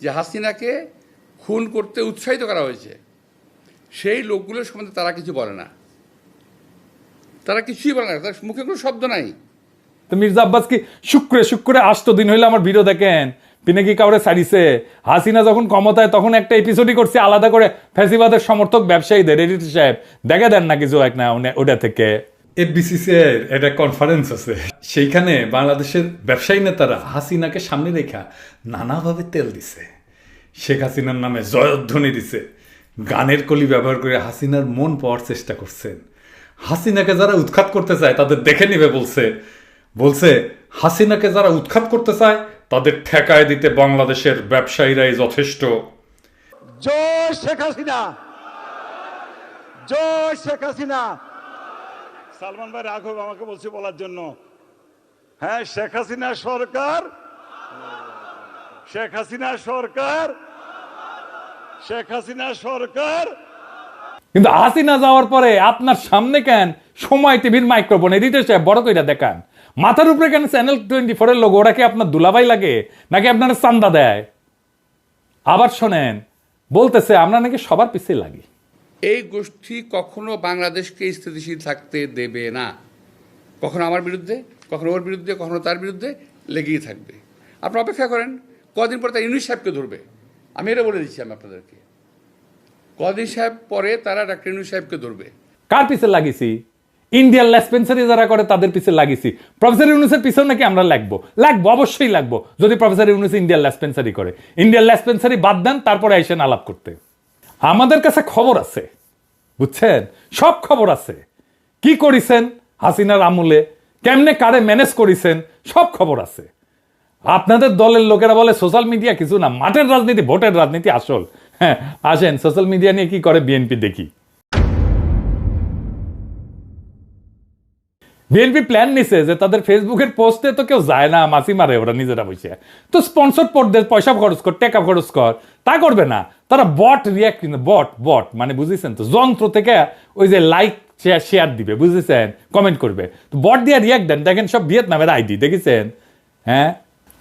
যে হাসিনাকে খুন করতে উৎসাহিত করা হয়েছে, সেই লোকগুলোর সম্বন্ধে তারা কিছু বলে না, তারা কিছুই বলে না, তার মুখে কোনো শব্দ নাই। তো মির্জা আব্বাস কি শুক্রে 8 দিন হইলে আমার ভিডিও দেখেন, পিনে কি কাউরে ছাড়িছে? হাসিনা যখন ক্ষমতায় তখন একটা এপিসোডই করছে আলাদা করে ফ্যাসিবাদের সমর্থক ব্যবসায়ীদের, এডিটর সাহেব দেখে দেন না কিছু এক না ওটা থেকে। এফবিসিসিআই একটা কনফারেন্স আছে, সেইখানে বাংলাদেশের ব্যবসায়ী নেতারা হাসিনাকে সামনে রেখা নানাভাবে তেল দিছে, শেখ হাসিনার নামে জয়ধ্বনি দিছে, গানের কলি ব্যবহার করে হাসিনার মন পাওয়ার চেষ্টা করছেন। হাসিনাকে যারা উৎখাত করতে চায় তাদের দেখে নিবে বলছে হাসিনাকে যারা উৎখাত করতে চায় তাদের ঠেকায় দিতে বাংলাদেশের ব্যবসায়ীরাই যথেষ্ট। জয় শেখ হাসিনা, জয় শেখ হাসিনা। সালমান ভাই রাঘব আমাকে বলছে বলার জন্য, হ্যাঁ শেখ হাসিনা সরকার, শেখ হাসিনা সরকার, শেখ হাসিনা সরকার। কিন্তু হাসিনা যাওয়ার পরে আপনার সামনে কেন সময় টিভির মাইক্রোফোন এডিটর সাহেব বড় কইরা দেখান, মাথার উপরে কেন চ্যানেল 24 এর লোগো? ওরা কি আপনার দুলাভাই লাগে নাকি আপনারা চান্দা দেয়? আবার শোনেন, বলতেছে আমরা নাকি সবার পিছিয়ে লাগি। এই গোষ্ঠী কখনো বাংলাদেশকে স্থিতিশীল থাকতে দেবে না, কখনো আমার বিরুদ্ধে, কখনো ওর বিরুদ্ধে, কখনো তার বিরুদ্ধে লেগেই থাকবে। আপনারা অপেক্ষা করেন, কদিন পরে তারা ইউনূস সাহেবকে ধরবে। আমি এটা বলে দিচ্ছি আমি আপনাদেরকে, কদিন সাহেব পরে তারা ডাক্তার ইউনূস সাহেবকে ধরবে। কার পিছে লাগিয়েছি? ইন্ডিয়ান লেসপেন্সারি যারা করে তাদের পিছে লাগিয়েছি। প্রফেসর ইউনূসের পিছেও নাকি আমরা লাগবো, অবশ্যই লাগবো যদি প্রফেসর ইউনূস ইন্ডিয়ান লেসপেন্সারি করে। ইন্ডিয়ান লেসপেন্সারি বাদ দেন, তারপরে আইসেন আলাপ করতে। আমাদের কাছে খবর আছে, বুঝছেন, সব খবর আছে। কি করিছেন হাসিনার আমলে, কেমনে কারে ম্যানেজ করিছেন, সব খবর আছে। আপনাদের দলের লোকেরা বলে সোশ্যাল মিডিয়া কিছু না, মাঠের রাজনীতি, ভোটের রাজনীতি আসল। হ্যাঁ আসেন সোশ্যাল মিডিয়া নিয়ে কি করে বিএনপি দেখি। বিএনপি প্ল্যান নিছে যে তাদের ফেসবুকের পোস্টে তো কেউ যায় না, মাসি মারে ওরা নিজেরা বসে, তো স্পন্সর পড়তে পয়সা খরচ কর, টাকা খরচ কর, তা করবে না তারা। বট রিয়াক্ট, বট মানে বুঝেছেন তো, যন্ত্র থেকে ওই যে লাইক শেয়ার দিবে, বুঝেছেন, কমেন্ট করবে, তো বট দিয়ে রিয়াক্ট দেন। দেখেন সব ভিয়েতনামের আইডি, দেখেছেন? হ্যাঁ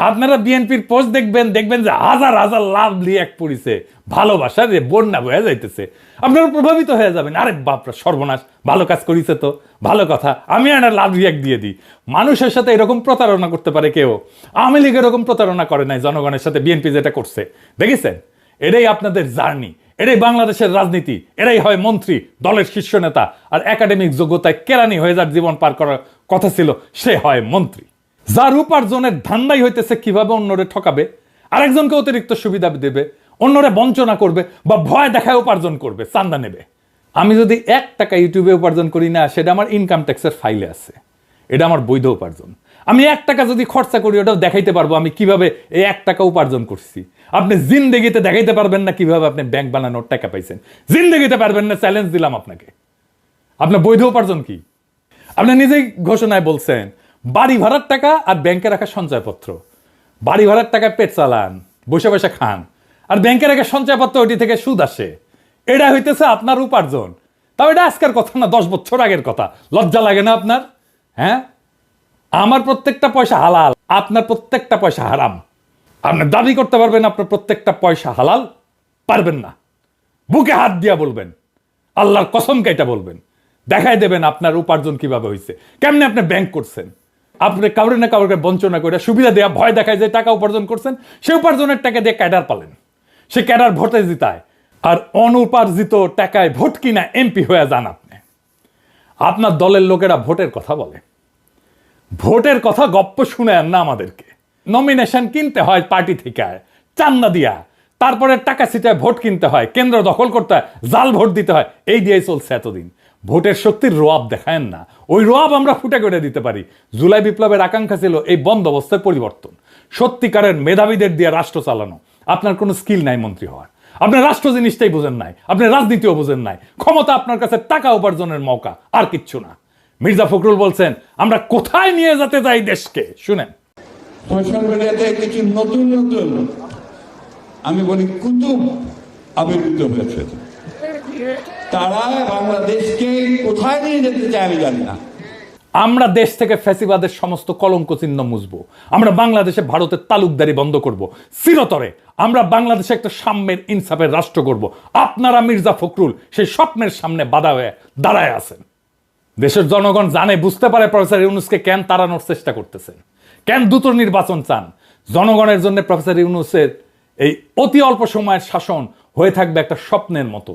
আপনারা বিএনপির পোস্ট দেখবেন যে হাজার হাজার লাভ রিয়াক্ট পড়িছে, ভালোবাসা রে বন্যা বয়ে যাইতেছে, আপনারা প্রভাবিত হয়ে যাবেন। আরে বাপরা সর্বনাশ, ভালো কাজ করিছে তো, ভালো কথা, আমি একটা লাভ রিয়াক্ট দিয়ে দিই। মানুষের সাথে এরকম প্রতারণা করতে পারে কেউ? আওয়ামী লীগ এরকম প্রতারণা করে নাই জনগণের সাথে, বিএনপি যেটা করছে, দেখেছেন? এটাই আপনাদের জার্নি, এটাই বাংলাদেশের রাজনীতি, এরাই হয় মন্ত্রী, দলের শীর্ষ নেতা, আর একাডেমিক যোগ্যতায় কেরানি হয়ে যার জীবন পার করার কথা ছিল সে হয় মন্ত্রী। যার উপার্জনের ধান্দাই হইতেছে কিভাবে অন্যরে ঠকাবে, আরেকজনকে অতিরিক্ত সুবিধা দেবে, অন্যরে বঞ্চনা করবে বা ভয় দেখায় উপার্জন করবে, চান্দা নেবে। আমি যদি 1 টাকা ইউটিউবে উপার্জন করি না, সেটা আমার ইনকাম ট্যাক্সের ফাইলে আছে, এটা আমার বৈধ উপার্জন। আমি 1 টাকা যদি খরচা করি, ওটাও দেখাইতে পারবো আমি কিভাবে এই 1 টাকা উপার্জন করছি। আপনি জিন্দেগিতে দেখাইতে পারবেন না কিভাবে আপনি ব্যাংক বানানোর টাকা পাইছেন, জিন্দেগিতে পারবেন না, চ্যালেঞ্জ দিলাম আপনাকে। আপনার বৈধ উপার্জন কি? আপনি নিজেই ঘোষণায় বলছেন বাড়ি ভাড়ার টাকা আর ব্যাংকে রাখা সঞ্চয়পত্র। বাড়ি ভাড়ার টাকায় পেট চালান, বসে বসে খান, আর ব্যাংকে রাখা সঞ্চয়পত্র ওটি থেকে সুদ আসে, এটা হইতেছে আপনার উপার্জন। তাও এটা আজকের কথা না, 10 বছর আগের কথা। লজ্জা লাগে না আপনার? হ্যাঁ, আমার প্রত্যেকটা পয়সা হালাল, আপনার প্রত্যেকটা পয়সা হারাম। আপনি দাবি করতে পারবেন আপনার প্রত্যেকটা পয়সা হালাল? পারবেন না। বুকে হাত দিয়া বলবেন, আল্লাহর কসম কাইটা বলবেন, দেখাই দেবেন আপনার উপার্জন কিভাবে হয়েছে, কেমনে আপনি ব্যাংক করছেন। আপনি কাউরে না কাউকে বঞ্চনা করে সুবিধা দেয়া, ভয় দেখায় যে টাকা উপার্জন করছেন, সে উপার্জনের টাকা দিয়ে ক্যাডার পালেন, সে ক্যাডার ভোটে জিতায়, আর অনুপার্জিত টাকায় ভোট কিনা এমপি হয়ে যান আপনি। আপনার দলের লোকেরা ভোটের কথা বলে, ভোটের কথা গপ্প শুনে না আমাদেরকে। নমিনেশন কিনতে হয় পার্টি থেকে চান্দা দিয়া, তারপরে টাকা ছিটায় ভোট কিনতে হয়, কেন্দ্র দখল করতে হয়, জাল ভোট দিতে হয়, এই দিয়েই চলছে এতদিন। ভোটের শক্তির রোয়াব দেখায়েন না, ওই রোয়াব আমরা ফুটে করে দিতে পারি। জুলাই বিপ্লবের আকাঙ্ক্ষা ছিল এই বন্দোবস্তের পরিবর্তন, সত্যিকারের মেধাবীদের দিয়ে রাষ্ট্র চালানো। আপনার কোনো স্কিল নাই মন্ত্রী হওয়ার, আপনি রাষ্ট্র জিনিসটাই বোঝেন নাই, আপনি রাজনীতিও বোঝেন নাই। ক্ষমতা আপনার কাছে টাকা উপার্জনের মৌকা, আর কিচ্ছু না। মির্জা ফখরুল বলছেন আমরা কোথায় নিয়ে যেতে চাই দেশকে, শুনেন। সোশ্যাল মিডিয়াতে কিছু নতুন নতুন, আমি বলি কুতুব আবির্ভূত হয়েছে, তারা বাংলাদেশকে কোথায় নিয়ে যেতে চায় আমি জানি না। আমরা দেশ থেকে ফ্যাসিবাদের সমস্ত কলঙ্ক চিহ্ন মুছবো। আমরা বাংলাদেশে ভারতের তালুকদারি বন্ধ করব। চিরতরে আমরা বাংলাদেশে একটা সাম্যের ইনসাফের রাষ্ট্র করব। আপনারা মির্জা ফখরুল সেই স্বপ্নের সামনে বাধা হয়ে দাঁড়ায় আছেন। দেশের জনগণ জানে, বুঝতে পারে প্রফেসর ইউনূসকে কেন তাড়ানোর চেষ্টা করতেছেন, কেন দ্রুত নির্বাচন চান। জনগণের জন্য প্রফেসর ইউনূসের এই অতি অল্প সময়ের শাসন হয়ে থাকবে একটা স্বপ্নের মতো,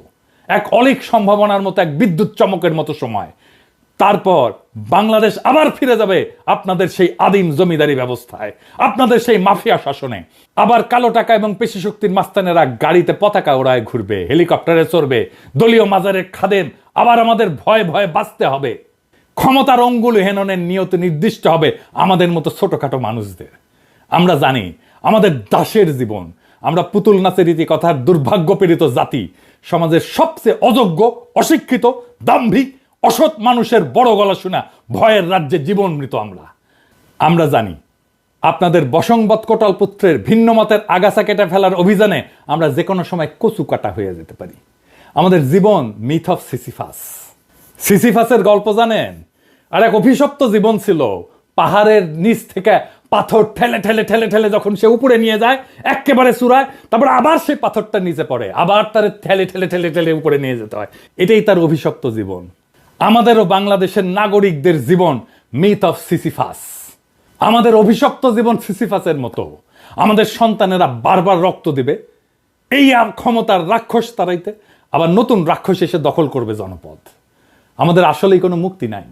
এক অলীক সম্ভাবনার মতো, এক বিদ্যুৎ চমকের মতো সময়। তারপর বাংলাদেশ আবার ফিরে যাবে আপনাদের সেই আদিম জমিদারি ব্যবস্থায়, আপনাদের সেই মাফিয়া শাসনে। আবার কালো টাকা এবং পেশি শক্তির মাস্তানেরা গাড়িতে পতাকা ওড়ায় ঘুরবে, হেলিকপ্টারে চড়বে, দলীয় মাজারের খাদেম আবার আমাদের ভয়ে ভয়ে বাঁচতে হবে। ক্ষমতার অঙ্গুল হেননের নিয়ত নির্দিষ্ট হবে আমাদের মতো ছোটখাটো মানুষদের। আমরা জানি আমাদের দাসের জীবন, আমরা পুতুল নাচের রীতি কথার দুর্ভাগ্যপীড়িত জাতি, সমাজের সবচেয়ে অযোগ্য, অশিক্ষিত, দাম্ভিক, অসৎ মানুষের বড় গলা শোনা ভয়ের রাজ্যে জীবন মৃত আমরা জানি আপনাদের বসংবৎ কোটাল পুত্রের ভিন্ন মতের আগাছা কেটে ফেলার অভিযানে আমরা যে কোনো সময় কচু কাটা হয়ে যেতে পারি। আমাদের জীবন মিথ অফ সিসিফাস। সিসিফাসের গল্প জানেন? আর এক অভিশপ্ত জীবন ছিল। পাহাড়ের নিচ থেকে পাথর ঠেলে ঠেলে ঠেলে ঠেলে যখন সে উপরে নিয়ে যায় একেবারে চূড়ায়, তারপর আবার সেই পাথরটা নিচে পড়ে, আবার তার ঠেলে ঠেলে ঠেলে ঠেলে উপরে নিয়ে যেতে হয়। এটাই তার অভিশপ্ত জীবন। আমাদেরও বাংলাদেশের নাগরিকদের জীবন মিথ অফ সিসিফাস। আমাদের অভিশপ্ত জীবন সিসিফাসের মতো। আমাদের সন্তানেরা বারবার রক্ত দিবে এই ক্ষমতার রাক্ষস তাড়াইতে, আবার নতুন রাক্ষস এসে দখল করবে জনপদ। আমাদের আসলেই কোনো মুক্তি নাই।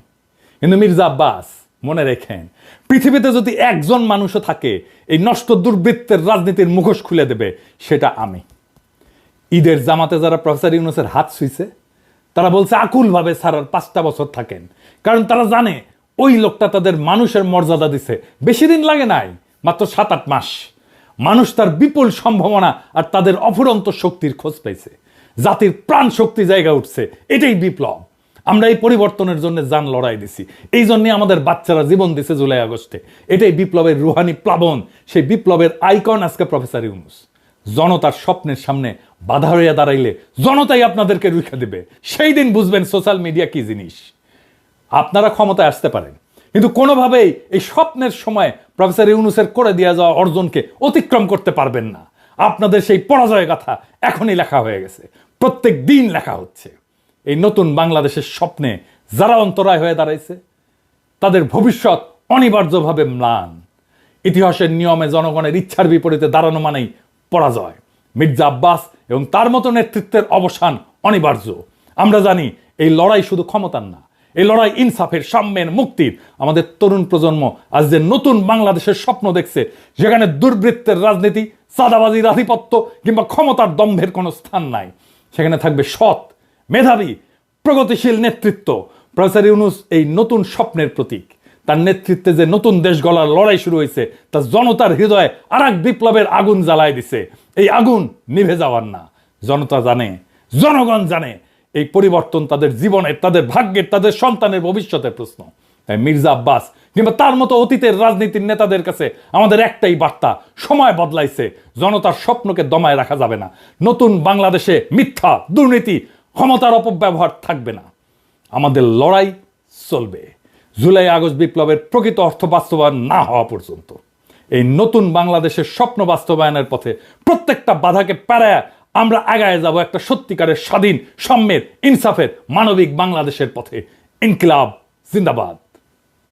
কিন্তু মির্জা আব্বাস, মনে রেখেন, পৃথিবীতে যদি একজন মানুষও থাকে এই নষ্ট দুর্বৃত্তের রাজনীতির মুখোশ খুলে দেবে, সেটা আমি। ঈদের জামাতে যারা প্রফেসর ইউনূসের হাত ছুঁইছে তারা বলছে আকুলভাবে ছাড়ার 5টা বছর থাকেন, কারণ তারা জানে ওই লোকটা তাদের মানুষের মর্যাদা দিছে। বেশি দিন লাগে নাই, মাত্র 7-8 মাস। মানুষ তার বিপুল সম্ভাবনা আর তাদের অফুরন্ত শক্তির খোঁজ পাইছে। জাতির প্রাণ শক্তি জায়গা উঠছে। এটাই বিপ্লব। আমরা এই পরিবর্তনের জন্য জান লড়াই দিছি। এই জন্যে আমাদের বাচ্চারা জীবন দিছে জুলাই আগস্টে। এটাই বিপ্লবের রুহানি প্লাবন। সেই বিপ্লবের আইকন আজকে প্রফেসর ইউনূস। জনতার স্বপ্নের সামনে বাধা হইয়া দাঁড়াইলে জনতাই আপনাদেরকে রুখে দেবে। সেই দিন বুঝবেন সোশ্যাল মিডিয়া কি জিনিস। আপনারা ক্ষমতায় আসতে পারেন, কিন্তু কোনোভাবেই এই স্বপ্নের সময় প্রফেসর ইউনূসের করে দেওয়া যাওয়া অর্জনকে অতিক্রম করতে পারবেন না। আপনাদের সেই পরাজয় গাথা এখনই লেখা হয়ে গেছে, প্রত্যেক দিন লেখা হচ্ছে। এই নতুন বাংলাদেশের স্বপ্নে যারা অন্তরায় হয়ে দাঁড়াইছে তাদের ভবিষ্যৎ অনিবার্যভাবে ম্লান। ইতিহাসের নিয়মে জনগণের ইচ্ছার বিপরীতে দাঁড়ানো মানেই পরাজয়। মির্জা আব্বাস এবং তার মতো নেতৃত্বের অবসান অনিবার্য। আমরা জানি এই লড়াই শুধু ক্ষমতার না, এই লড়াই ইনসাফের, সাম্যের, মুক্তির। আমাদের তরুণ প্রজন্ম আজ যে নতুন বাংলাদেশের স্বপ্ন দেখছে, যেখানে দুর্বৃত্তের রাজনীতি, চাঁদাবাজির আধিপত্য কিংবা ক্ষমতার দম্ভের কোনো স্থান নাই, সেখানে থাকবে সৎ, মেধাবী, প্রগতিশীল নেতৃত্ব। প্রফেসর ইউনূস এই নতুন স্বপ্নের প্রতীক। তার নেতৃত্বে যে নতুন দেশ গড়ার লড়াই শুরু হয়েছে তা জনতার হৃদয়ে আর এক বিপ্লবের আগুন জ্বালায় দিছে। এই আগুন নিভে যাওয়ার না। জনতা জানে, জনগণ জানে এই পরিবর্তন তাদের জীবনের, তাদের ভাগ্যের, তাদের সন্তানের ভবিষ্যতের প্রশ্ন। তাই মির্জা আব্বাস কিংবা তার মতো অতীতের রাজনীতির নেতাদের কাছে আমাদের একটাই বার্তা: সময় বদলাইছে, জনতার স্বপ্নকে দমায় রাখা যাবে না। নতুন বাংলাদেশে মিথ্যা, দুর্নীতি, ক্ষমতার অপব্যবহার থাকবে না। আমাদের লড়াই চলবে জুলাই আগস্ট বিপ্লবের প্রকৃত অর্থ বাস্তবায়ন না হওয়া পর্যন্ত। এই নতুন বাংলাদেশের স্বপ্ন বাস্তবায়নের পথে প্রত্যেকটা বাধাকে পেরায়া আমরা আগায় যাব একটা সত্যিকারের স্বাধীন, সাম্যের, ইনসাফের, মানবিক বাংলাদেশের পথে। ইনকিলাব জিন্দাবাদ।